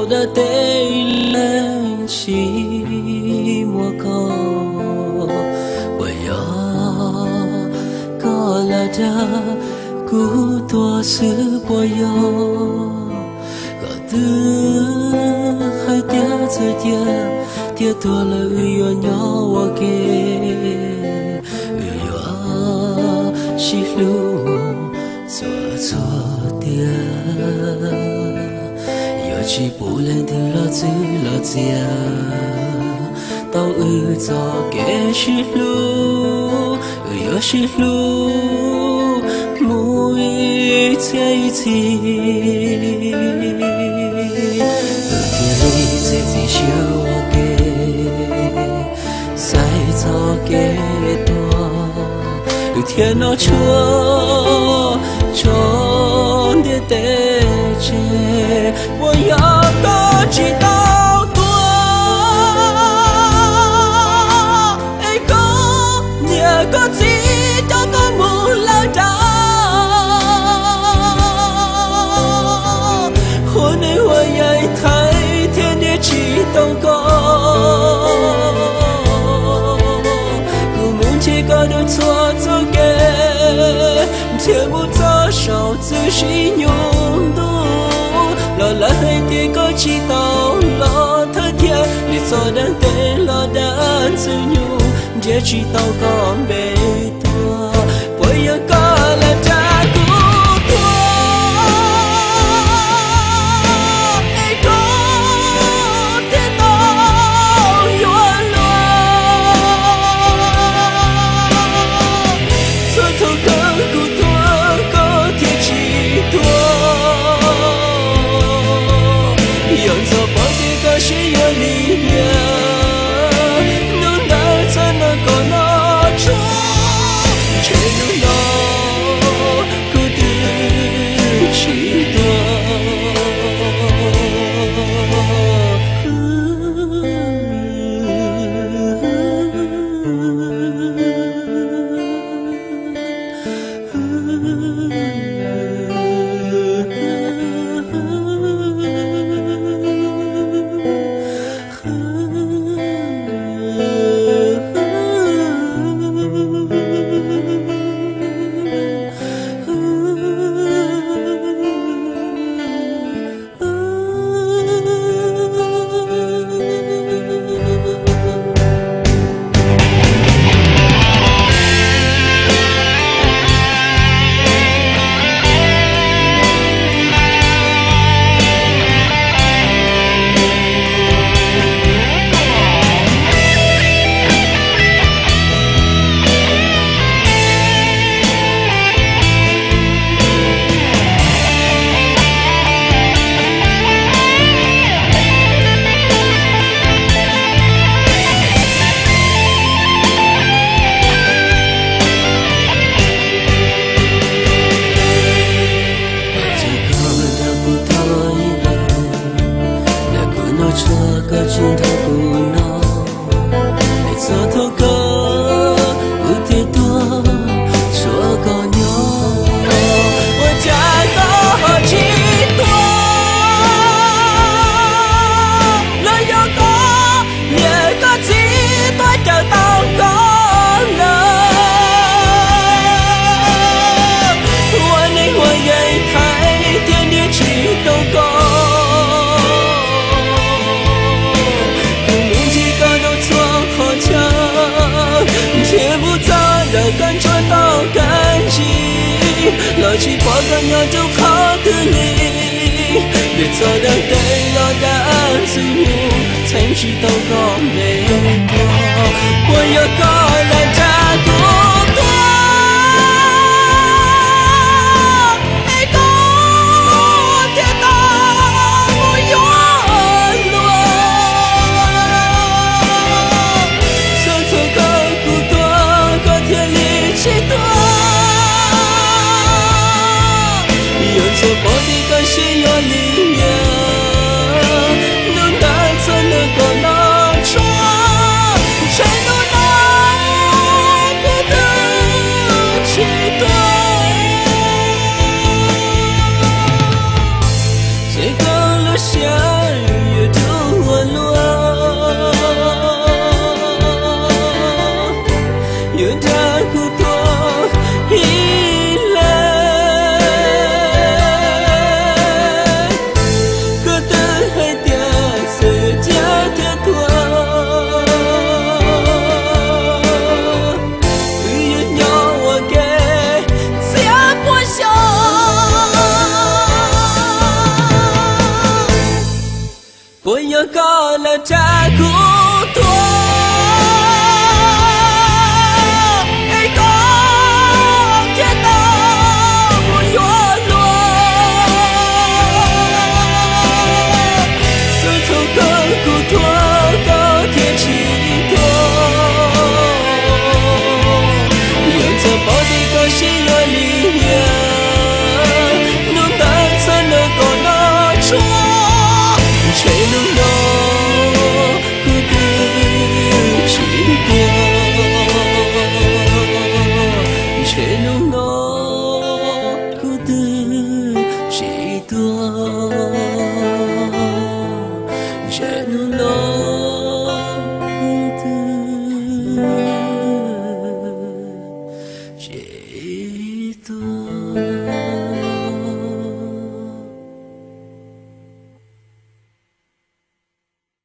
đã tê lên chỉ mua có bởi giờ có là đã cú tua xứ bởi giờ có thứ hai tia chơi tia tua là yêu nhau ok yêu chỉ luôn xóa tia chỉ bù lên từ lo chia tao cho kẻ chỉ lu yêu chỉ lu mũi chơi chi thế gì chiều kẻ sai cho kẻ tua thiên nó chúa trốn để tê chê我要高举到多，爱高你个自都个木老大，我内我也太天天去祷告，古梦起个都错走给，天不早少自信用度。lo là hai tia có chỉ tao lo thơ thiên để cho đang tê lo đang giữ nhu để chỉ tao còn bề tua bởi giờ có là cha của tua ai có thế tao yêu lo cho thâu cỡ của tua có thể chỉ tua是有力量，能带着那个那种，却能到孤独去多。感觉到感激，乐起花干要就好的你，别做的对了的安自由，才知道讲没多，我要高来加多多。我的个心有力量，能带着那个那窗，谁能拿不得去断？最高了下雨。có là cha của